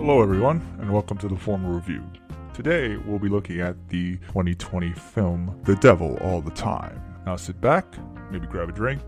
Hello everyone, and welcome to the Formal Review. Today we'll be looking at the 2020 film The Devil All the Time. Now sit back, maybe grab a drink,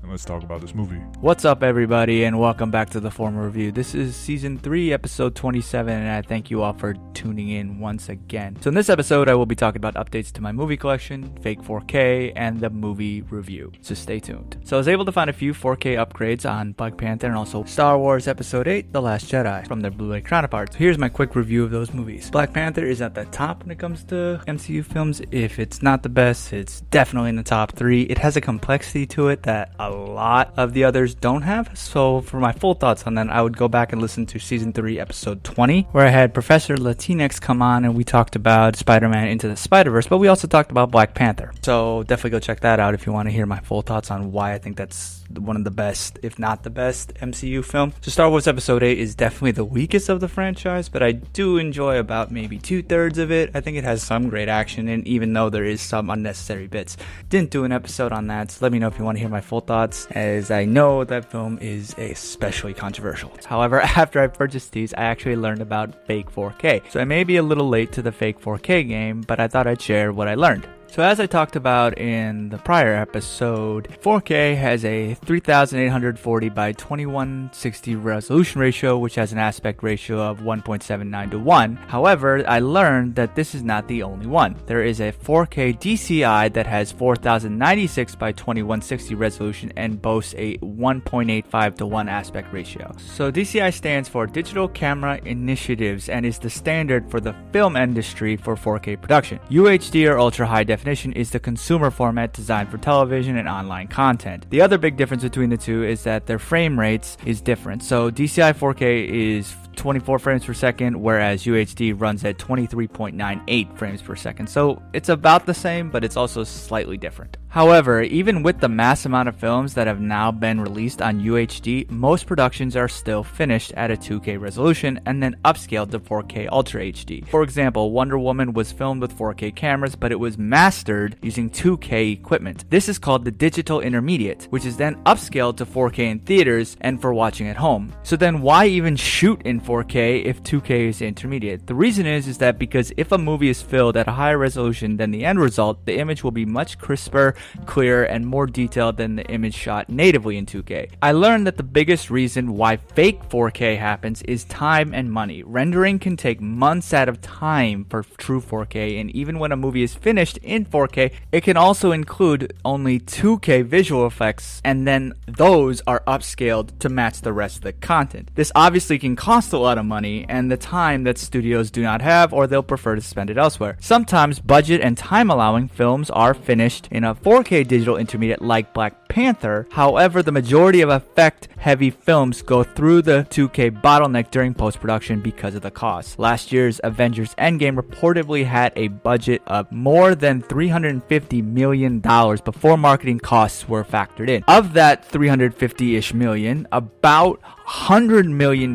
and let's talk about this movie. What's up everybody, and welcome back to the Formal Review. This is Season 3, Episode 27, and I thank you all for tuning in once again. So in this episode, I will be talking about updates to my movie collection, fake 4K, and the movie review. So stay tuned. So I was able to find a few 4K upgrades on Black Panther and also Star Wars Episode 8, The Last Jedi, from their Blu-ray counterparts. So here's my quick review of those movies. Black Panther is at the top when it comes to MCU films. If it's not the best, it's definitely in the top 3. It has a complexity to it that a lot of the others don't have. So for my full thoughts on that, I would go back and listen to Season 3, Episode 20, where I had Professor Latinx come on and we talked about Spider-Man Into the Spider-Verse, but we also talked about Black Panther. So definitely go check that out if you want to hear my full thoughts on why I think that's one of the best, if not the best, MCU film. So Star Wars Episode 8 is definitely the weakest of the franchise, but I do enjoy about maybe 2/3 of it. I think it has some great action, and even though there is some unnecessary bits. Didn't do an episode on that, so let me know if you want to hear my full thoughts, as I know that film is especially controversial. However, after I purchased these, I actually learned about fake 4K. So I may be a little late to the fake 4K game, but I thought I'd share what I learned. So as I talked about in the prior episode, 4K has a 3840 by 2160 resolution ratio, which has an aspect ratio of 1.79 to 1. However, I learned that this is not the only one. There is a 4K DCI that has 4096 by 2160 resolution and boasts a 1.85 to 1 aspect ratio. So DCI stands for Digital Camera Initiatives and is the standard for the film industry for 4K production. UHD, or ultra high definition, is the consumer format designed for television and online content. The other big difference between the two is that their frame rates is different. So DCI 4K is 24 frames per second, whereas UHD runs at 23.98 frames per second. So it's about the same, but it's also slightly different. However, even with the mass amount of films that have now been released on UHD, most productions are still finished at a 2K resolution and then upscaled to 4K Ultra HD. For example, Wonder Woman was filmed with 4K cameras, but it was mastered using 2K equipment. This is called the digital intermediate, which is then upscaled to 4K in theaters and for watching at home. So then why even shoot in 4K if 2K is intermediate? The reason is that because if a movie is filmed at a higher resolution than the end result, the image will be much crisper, clearer, and more detailed than the image shot natively in 2K. I learned that the biggest reason why fake 4K happens is time and money. Rendering can take months at a time for true 4K, and even when a movie is finished in 4K, it can also include only 2K visual effects, and then those are upscaled to match the rest of the content. This obviously can cost a lot of money and the time that studios do not have, or they'll prefer to spend it elsewhere. Sometimes budget and time allowing, films are finished in a 4K digital intermediate like Black Panther. However, the majority of effect-heavy films go through the 2K bottleneck during post-production because of the cost. Last year's Avengers Endgame reportedly had a budget of more than $350 million before marketing costs were factored in. Of that $350-ish million, about $100 million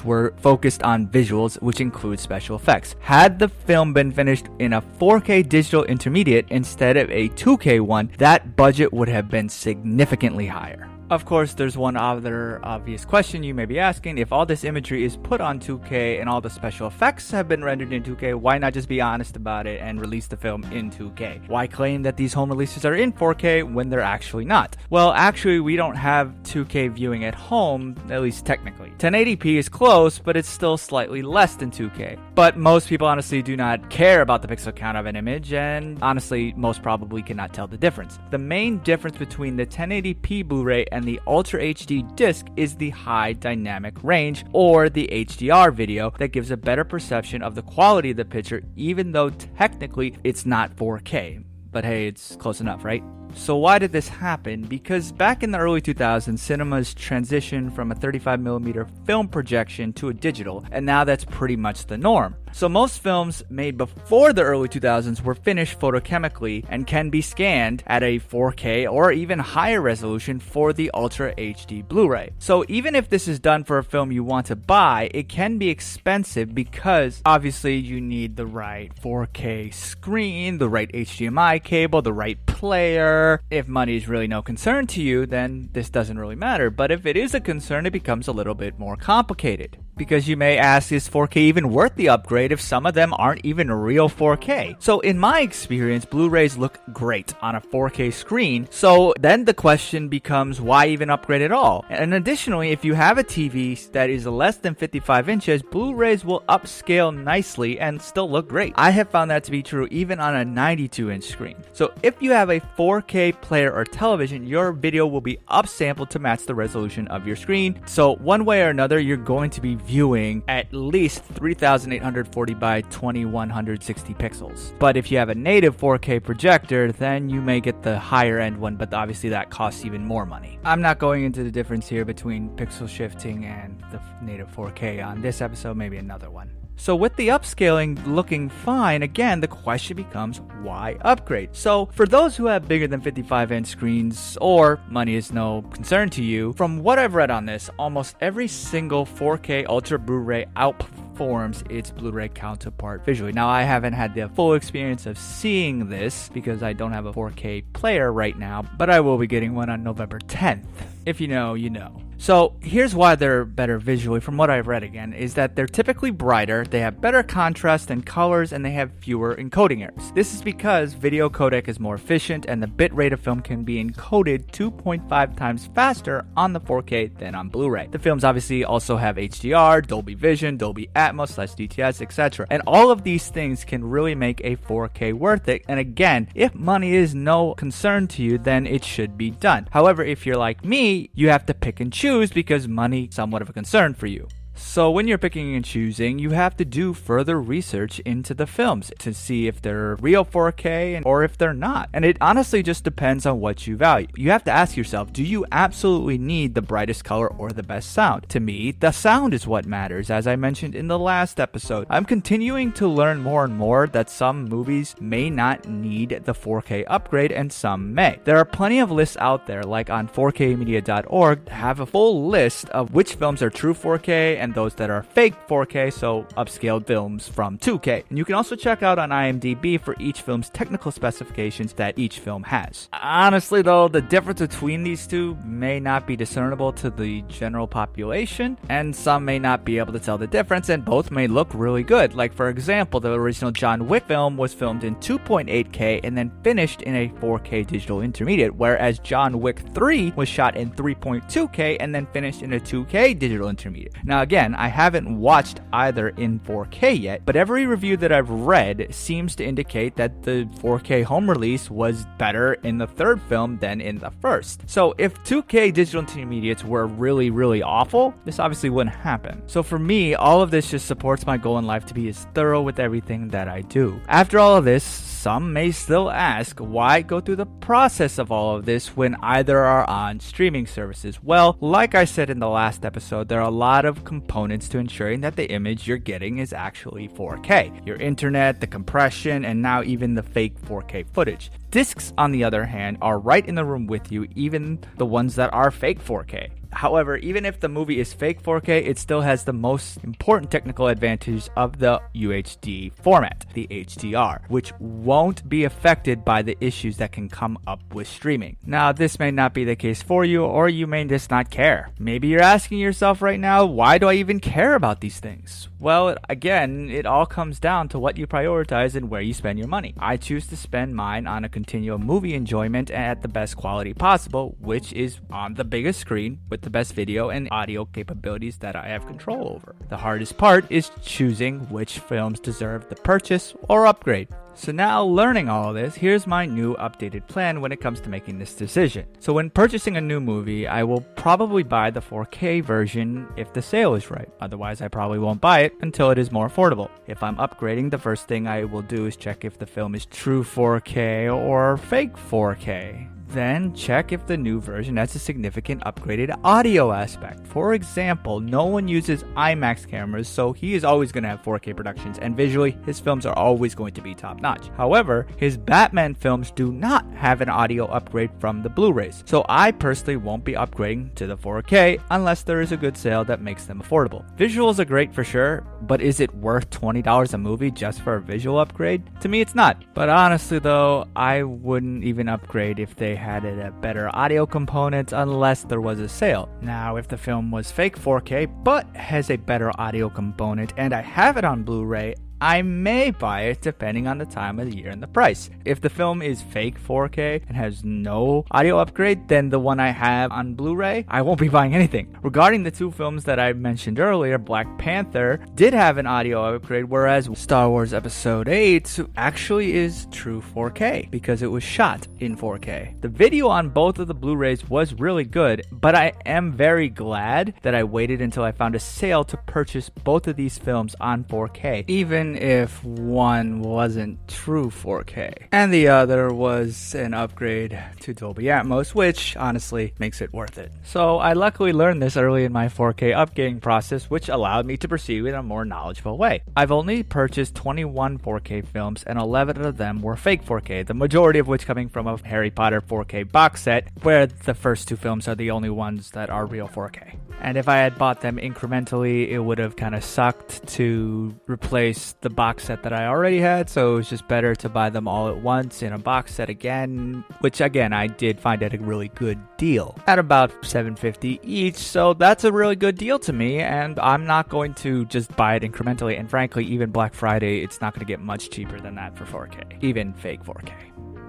were focused on visuals, which includes special effects. Had the film been finished in a 4K digital intermediate instead of a 2K one, that budget would have been significantly higher. Of course, there's one other obvious question you may be asking. If all this imagery is put on 2K and all the special effects have been rendered in 2K, why not just be honest about it and release the film in 2K? Why claim that these home releases are in 4K when they're actually not? Well, actually, we don't have 2K viewing at home, at least technically. 1080p is close, but it's still slightly less than 2K. But most people honestly do not care about the pixel count of an image, and honestly, most probably cannot tell the difference. The main difference between the 1080p Blu-ray and the Ultra HD disc is the high dynamic range, or the HDR video, that gives a better perception of the quality of the picture, even though technically it's not 4K. But hey, it's close enough, right? So why did this happen? Because back in the early 2000s, cinemas transitioned from a 35mm film projection to a digital, and now that's pretty much the norm. So most films made before the early 2000s were finished photochemically and can be scanned at a 4K or even higher resolution for the Ultra HD Blu-ray. So even if this is done for a film you want to buy, it can be expensive because obviously you need the right 4K screen, the right HDMI cable, the right player. If money is really no concern to you, then this doesn't really matter. But if it is a concern, it becomes a little bit more complicated. because you may ask, is 4K even worth the upgrade if some of them aren't even real 4K? So in my experience, Blu-rays look great on a 4K screen, so then the question becomes, why even upgrade at all? And additionally, if you have a TV that is less than 55 inches, Blu-rays will upscale nicely and still look great. I have found that to be true even on a 92-inch screen. So if you have a 4K player or television, your video will be upsampled to match the resolution of your screen. So one way or another, you're going to be viewing at least 3840 by 2160 pixels. But if you have a native 4K projector, then you may get the higher end one, but obviously that costs even more money. I'm not going into the difference here between pixel shifting and the native 4K on this episode, maybe another one. So with the upscaling looking fine, again, the question becomes, why upgrade? So for those who have bigger than 55-inch screens, or money is no concern to you, from what I've read on this, almost every single 4K Ultra Blu-ray outperforms its Blu-ray counterpart visually. Now, I haven't had the full experience of seeing this because I don't have a 4K player right now, but I will be getting one on November 10th. If you know, you know. So here's why they're better visually, from what I've read again, is that they're typically brighter, they have better contrast and colors, and they have fewer encoding errors. This is because video codec is more efficient and the bitrate of film can be encoded 2.5 times faster on the 4K than on Blu-ray. The films obviously also have HDR, Dolby Vision, Dolby Atmos / DTS, etc. And all of these things can really make a 4K worth it. And again, if money is no concern to you, then it should be done. However, if you're like me, you have to pick and choose because money is somewhat of a concern for you. So when you're picking and choosing, you have to do further research into the films to see if they're real 4K or if they're not. And it honestly just depends on what you value. You have to ask yourself, do you absolutely need the brightest color or the best sound? To me, the sound is what matters, as I mentioned in the last episode. I'm continuing to learn more and more that some movies may not need the 4K upgrade and some may. There are plenty of lists out there, like on 4kmedia.org, have a full list of which films are true 4K and those that are fake 4K, so upscaled films from 2K. And you can also check out on IMDb for each film's technical specifications that each film has. Honestly though, the difference between these two may not be discernible to the general population, and some may not be able to tell the difference, and both may look really good. Like for example, the original John Wick film was filmed in 2.8K and then finished in a 4K digital intermediate, whereas John Wick 3 was shot in 3.2K and then finished in a 2K digital intermediate. Now again, I haven't watched either in 4K yet, but every review that I've read seems to indicate that the 4K home release was better in the third film than in the first. So if 2K digital intermediates were really, really awful, this obviously wouldn't happen. So for me, all of this just supports my goal in life to be as thorough with everything that I do. After all of this, some may still ask, why go through the process of all of this when either are on streaming services? Well, like I said in the last episode, there are a lot of components to ensuring that the image you're getting is actually 4K. Your internet, the compression, and now even the fake 4K footage. Discs, on the other hand, are right in the room with you, even the ones that are fake 4K. However, even if the movie is fake 4K, it still has the most important technical advantage of the UHD format, the HDR, which won't be affected by the issues that can come up with streaming. Now, this may not be the case for you, or you may just not care. Maybe you're asking yourself right now, why do I even care about these things? Well, again, it all comes down to what you prioritize and where you spend your money. I choose to spend mine on a continual movie enjoyment at the best quality possible, which is on the biggest screen with the best video and audio capabilities that I have control over. The hardest part is choosing which films deserve the purchase or upgrade. So now, learning all of this, here's my new updated plan when it comes to making this decision. So when purchasing a new movie, I will probably buy the 4K version if the sale is right. Otherwise, I probably won't buy it until it is more affordable. If I'm upgrading, the first thing I will do is check if the film is true 4K or fake 4K. Then check if the new version has a significant upgraded audio aspect. For example, no one uses IMAX cameras, so he is always going to have 4K productions, and visually, his films are always going to be top-notch. However, his Batman films do not have an audio upgrade from the Blu-rays, so I personally won't be upgrading to the 4K unless there is a good sale that makes them affordable. Visuals are great for sure, but is it worth $20 a movie just for a visual upgrade? To me, it's not. But honestly though, I wouldn't even upgrade if they had a better audio component unless there was a sale. Now, if the film was fake 4K but has a better audio component and I have it on Blu-ray, I may buy it depending on the time of the year and the price. If the film is fake 4K and has no audio upgrade, then the one I have on Blu-ray, I won't be buying anything. Regarding the two films that I mentioned earlier, Black Panther did have an audio upgrade, whereas Star Wars Episode 8 actually is true 4K because it was shot in 4K. The video on both of the Blu-rays was really good, but I am very glad that I waited until I found a sale to purchase both of these films on 4K, even if one wasn't true 4K and the other was an upgrade to Dolby Atmos, which honestly makes it worth it. So I luckily learned this early in my 4K upgrading process, which allowed me to proceed in a more knowledgeable way. I've only purchased 21 4K films and 11 of them were fake 4K, the majority of which coming from a Harry Potter 4K box set, where the first two films are the only ones that are real 4K. And if I had bought them incrementally, it would have kind of sucked to replace the box set that I already had, so it was just better to buy them all at once in a box set again, which again I did find at a really good deal at about $7.50 each, so that's a really good deal to me, and I'm not going to just buy it incrementally. And frankly, even Black Friday, it's not going to get much cheaper than that for 4K, even fake 4K.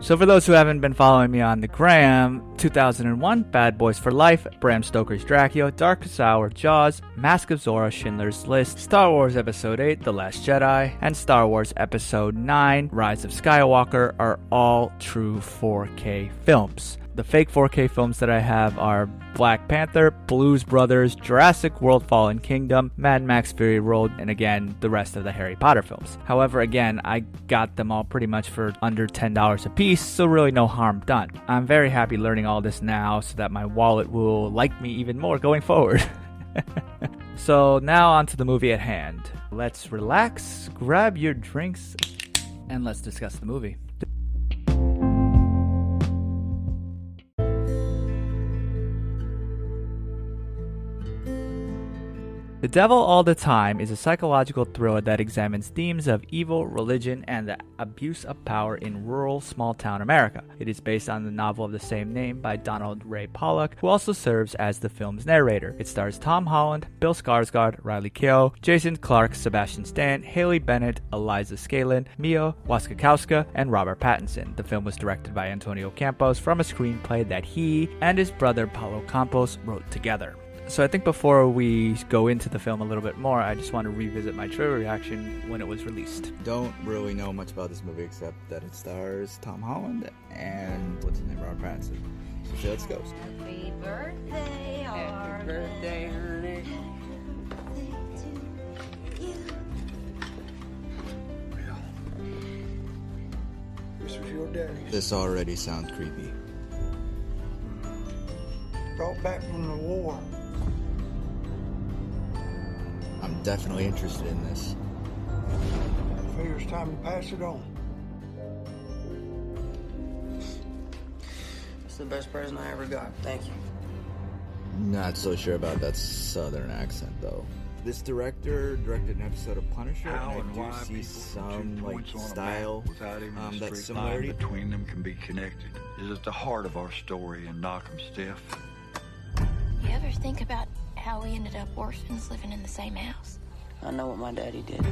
So for those who haven't been following me on the gram, 2001, Bad Boys for Life, Bram Stoker's Dracula, Darkest Hour, Jaws, Mask of Zorro, Schindler's List, Star Wars Episode 8, The Last Jedi, and Star Wars Episode 9, Rise of Skywalker are all true 4K films. The fake 4K films that I have are Black Panther, Blues Brothers, Jurassic World Fallen Kingdom, Mad Max Fury Road, and again, the rest of the Harry Potter films. However, again, I got them all pretty much for under $10 a piece, so really no harm done. I'm very happy learning all this now so that my wallet will like me even more going forward. So now on to the movie at hand. Let's relax, grab your drinks, and let's discuss the movie. The Devil All the Time is a psychological thriller that examines themes of evil, religion, and the abuse of power in rural, small-town America. It is based on the novel of the same name by Donald Ray Pollock, who also serves as the film's narrator. It stars Tom Holland, Bill Skarsgård, Riley Keough, Jason Clarke, Sebastian Stan, Haley Bennett, Eliza Scanlen, Mia Wasikowska, and Robert Pattinson. The film was directed by Antonio Campos from a screenplay that he and his brother Paulo Campos wrote together. So I think before we go into the film a little bit more, I just want to revisit my trailer reaction when it was released. Don't really know much about this movie except that it stars Tom Holland and what's his name, Robert Pattinson. So see how this goes. Happy birthday, Happy birthday, honey. This was your daddy. This already sounds creepy. Brought back from the war. I'm definitely interested in this. I figure it's time to pass it on. It's the best present I ever got. Thank you. Not so sure about that southern accent though. This director directed an episode of Punisher, and I do see some like style that similarity between them can be connected. It is at the heart of our story and knock 'em stiff. You ever think about how we ended up orphans living in the same house? I know what my daddy did.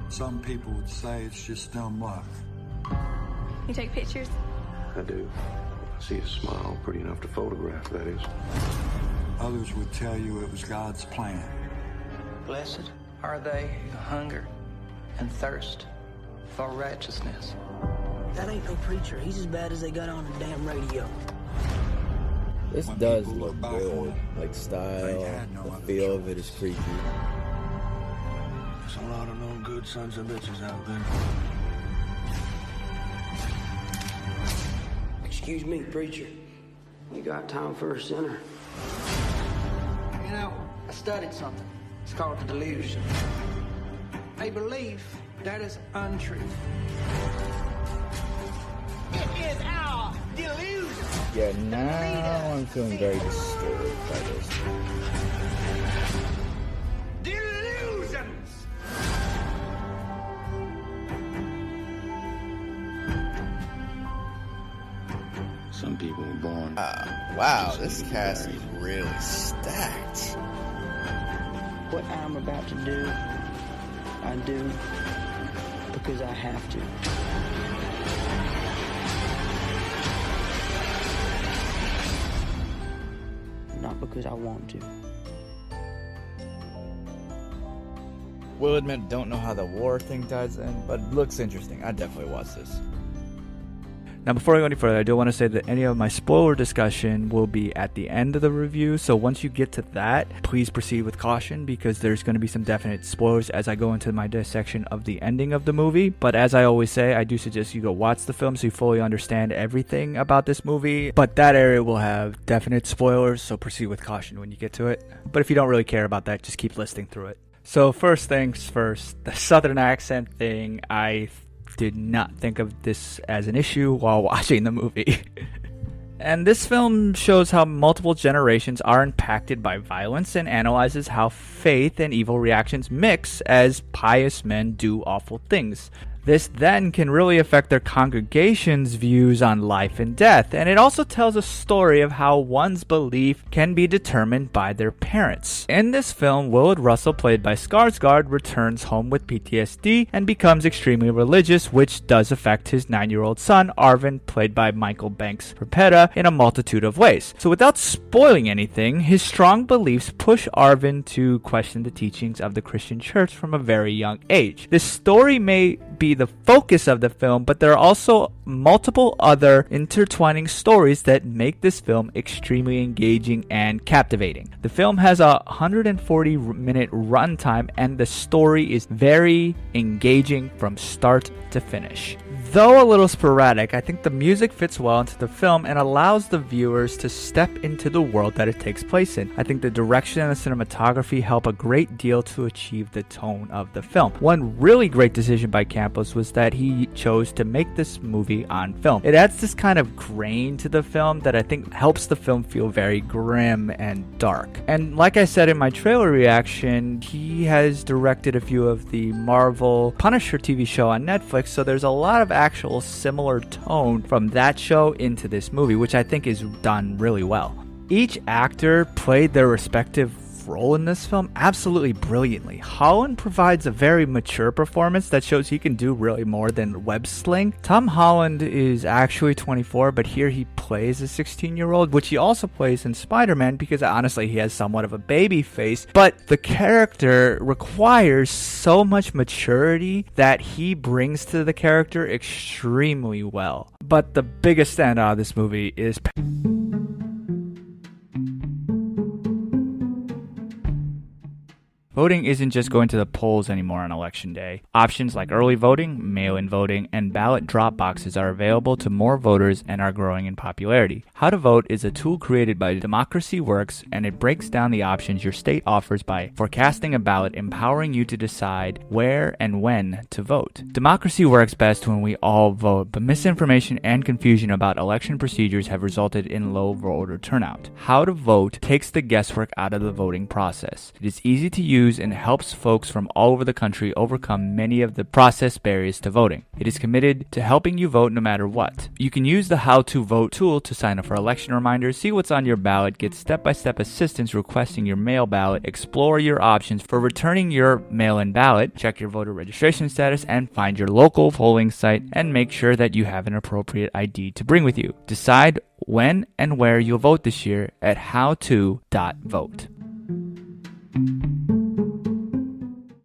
Some people would say it's just dumb luck. You take pictures? I do. I see a smile pretty enough to photograph, that is. Others would tell you it was God's plan. Blessed are they who hunger and thirst for righteousness. That ain't no preacher. He's as bad as they got on the damn radio. This When does people look look back good. on it, Like style, they had no the other feel of choice. it is creepy. There's a lot of no good sons of bitches out there. Excuse me, preacher. You got time for a sinner? You know, I studied something. It's called the delusion. A belief that is untruth. It is our delusion. Yeah, now I'm feeling very disturbed by this. Delusions! Some people are born. Wow, this cast is really stacked. What I'm about to do, I do because I have to. Not because I want to. Will admit, don't know how the war thing ties in, but it looks interesting. I'd definitely watch this. Now, before I go any further, I do want to say that any of my spoiler discussion will be at the end of the review. So once you get to that, please proceed with caution because there's going to be some definite spoilers as I go into my dissection of the ending of the movie. But as I always say, I do suggest you go watch the film so you fully understand everything about this movie. But that area will have definite spoilers, so proceed with caution when you get to it. But if you don't really care about that, just keep listening through it. So first things first, the southern accent thing, I did not think of this as an issue while watching the movie. And this film shows how multiple generations are impacted by violence and analyzes how faith and evil reactions mix as pious men do awful things. This then can really affect their congregation's views on life and death, and it also tells a story of how one's belief can be determined by their parents. In this film, Willard Russell, played by Skarsgård, returns home with PTSD and becomes extremely religious, which does affect his 9-year-old son, Arvin, played by Michael Banks Repeta, in a multitude of ways. So without spoiling anything, his strong beliefs push Arvin to question the teachings of the Christian church from a very young age. This story may be the focus of the film, but there are also multiple other intertwining stories that make this film extremely engaging and captivating. The film has a 140-minute runtime, and the story is very engaging from start to finish. Though a little sporadic, I think the music fits well into the film and allows the viewers to step into the world that it takes place in. I think the direction and the cinematography help a great deal to achieve the tone of the film. One really great decision by Campos was that he chose to make this movie on film. It adds this kind of grain to the film that I think helps the film feel very grim and dark. And like I said in my trailer reaction, he has directed a few of the Marvel Punisher TV show on Netflix, so there's a lot of actual similar tone from that show into this movie, which I think is done really well. Each actor played their respective role in this film absolutely brilliantly. Holland provides a very mature performance that shows he can do really more than web sling. Tom Holland is actually 24, but here he plays a 16-year-old, which he also plays in Spider-Man because honestly he has somewhat of a baby face, but the character requires so much maturity that he brings to the character extremely well. But the biggest standout of this movie is voting isn't just going to the polls anymore on Election Day. Options like early voting, mail-in voting, and ballot drop boxes are available to more voters and are growing in popularity. How to Vote is a tool created by Democracy Works, and it breaks down the options your state offers by forecasting a ballot, empowering you to decide where and when to vote. Democracy works best when we all vote, but misinformation and confusion about election procedures have resulted in low voter turnout. How to Vote takes the guesswork out of the voting process. It is easy to use and helps folks from all over the country overcome many of the process barriers to voting. It is committed to helping you vote no matter what. You can use the How to Vote tool to sign up for election reminders, see what's on your ballot, get step-by-step assistance requesting your mail ballot, explore your options for returning your mail-in ballot, check your voter registration status, and find your local polling site and make sure that you have an appropriate ID to bring with you. Decide when and where you'll vote this year at howto.vote.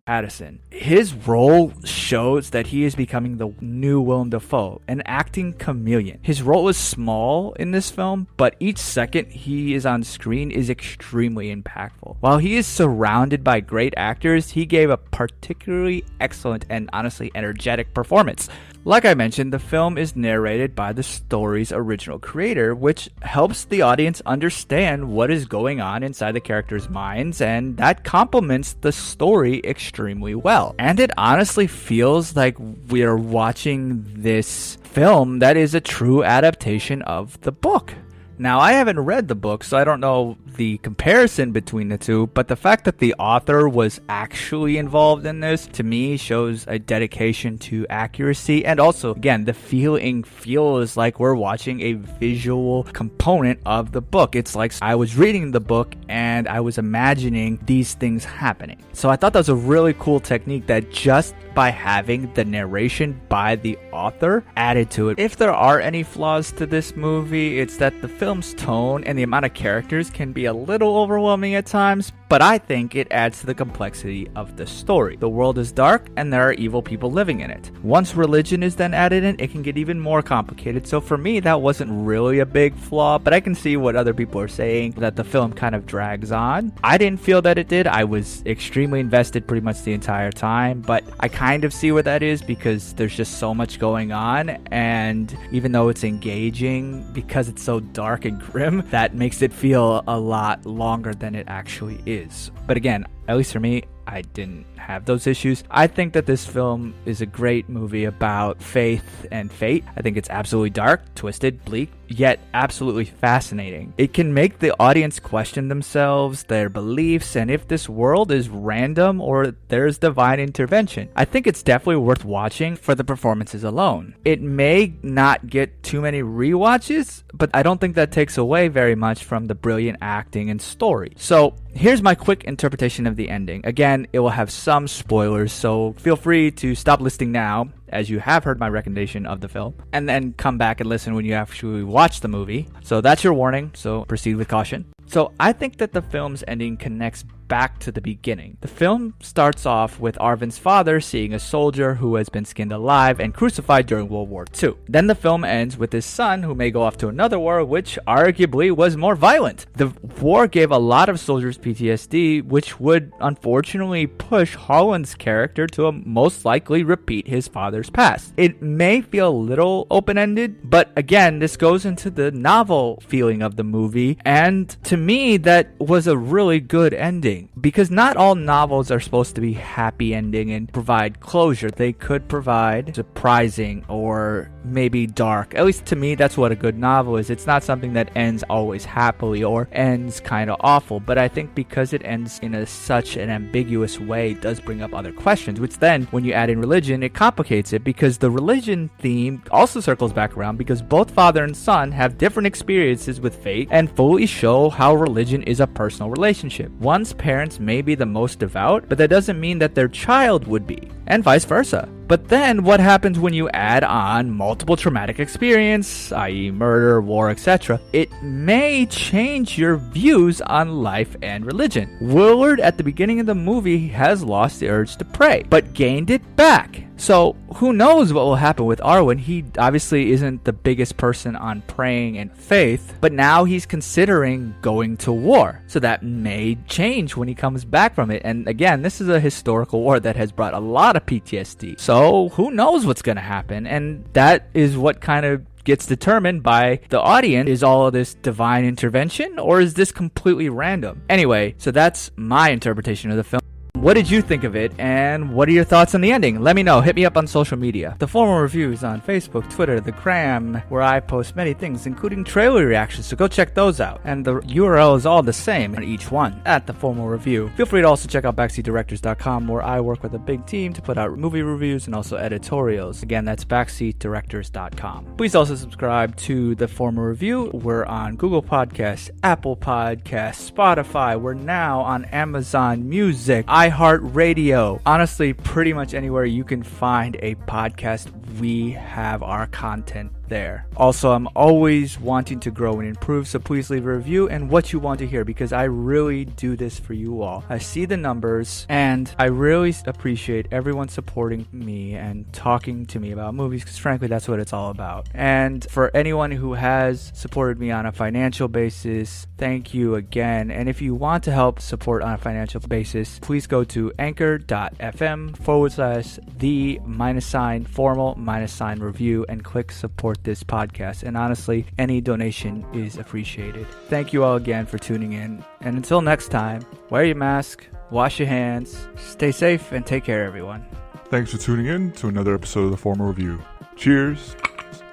Addison. His role shows that he is becoming the new Willem Dafoe, an acting chameleon. His role is small in this film, but each second he is on screen is extremely impactful. While he is surrounded by great actors, he gave a particularly excellent and honestly energetic performance. Like I mentioned, the film is narrated by the story's original creator, which helps the audience understand what is going on inside the characters' minds, and that complements the story extremely well. And it honestly feels like we're watching this film that is a true adaptation of the book. Now, I haven't read the book, so I don't know the comparison between the two, but the fact that the author was actually involved in this, to me, shows a dedication to accuracy. And also, again, the feeling feels like we're watching a visual component of the book. It's like I was reading the book and I was imagining these things happening. So I thought that was a really cool technique that just by having the narration by the author added to it. If there are any flaws to this movie, it's that the film's tone and the amount of characters can be a little overwhelming at times, but I think it adds to the complexity of the story. The world is dark and there are evil people living in it. Once religion is then added in, it can get even more complicated. So for me, that wasn't really a big flaw, but I can see what other people are saying, that the film kind of drags on. I didn't feel that it did. I was extremely invested pretty much the entire time, but I kind of see what that is because there's just so much going on, and even though it's engaging, because it's so dark and grim, that makes it feel a lot longer than it actually is. But again, at least for me, I didn't have those issues. I think that this film is a great movie about faith and fate. I think it's absolutely dark, twisted, bleak, yet absolutely fascinating. It can make the audience question themselves, their beliefs, and if this world is random or there's divine intervention. I think it's definitely worth watching for the performances alone. It may not get too many rewatches, but I don't think that takes away very much from the brilliant acting and story. So here's my quick interpretation of the ending. Again, it will have some spoilers, so feel free to stop listening now, as you have heard my recommendation of the film, and then come back and listen when you actually watch the movie. So that's your warning, so proceed with caution. So I think that the film's ending connects back to the beginning. The film starts off with Arvin's father seeing a soldier who has been skinned alive and crucified during World War II. Then the film ends with his son who may go off to another war, which arguably was more violent. The war gave a lot of soldiers PTSD, which would unfortunately push Holland's character to most likely repeat his father's past. It may feel a little open-ended, but again, this goes into the novel feeling of the movie, and to me, that was a really good ending. Because not all novels are supposed to be happy ending and provide closure. They could provide surprising or maybe dark. At least to me, that's what a good novel is. It's not something that ends always happily or ends kind of awful. But I think because it ends in such an ambiguous way, it does bring up other questions, which then, when you add in religion, it complicates it, because the religion theme also circles back around, because both father and son have different experiences with faith and fully show how religion is a personal relationship. One's parents may be the most devout, but that doesn't mean that their child would be, and vice versa. But then what happens when you add on multiple traumatic experience, i.e. murder, war, etc.? It may change your views on life and religion. Willard at the beginning of the movie has lost the urge to pray, but gained it back. So who knows what will happen with Arwen? He obviously isn't the biggest person on praying and faith, but now he's considering going to war. So that may change when he comes back from it. And again, this is a historical war that has brought a lot of PTSD. So who knows what's going to happen? And that is what kind of gets determined by the audience. Is all of this divine intervention, or is this completely random? Anyway, so that's my interpretation of the film. What did you think of it, and what are your thoughts on the ending? Let me know. Hit me up on social media. The Formal Reviews on Facebook, Twitter, the Gram, where I post many things, including trailer reactions, so go check those out. And the URL is all the same on each one, at The Formal Review. Feel free to also check out backseatdirectors.com, where I work with a big team to put out movie reviews and also editorials. Again, that's backseatdirectors.com. Please also subscribe to The Formal Review. We're on Google Podcasts, Apple Podcasts, Spotify. We're now on Amazon Music, iHeartRadio. Honestly, pretty much anywhere you can find a podcast, we have our content there. Also, I'm always wanting to grow and improve, so please leave a review and what you want to hear, because I really do this for you all. I see the numbers, and I really appreciate everyone supporting me and talking to me about movies, because frankly, that's what it's all about. And for anyone who has supported me on a financial basis, thank you again. And if you want to help support on a financial basis, please go to anchor.fm/the-formal-review and click support this podcast. And honestly, any donation is appreciated. Thank you all again for tuning in, and until next time, wear your mask, wash your hands, stay safe, and take care, everyone. Thanks for tuning in to another episode of The Formal Review. Cheers,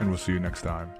and we'll see you next time.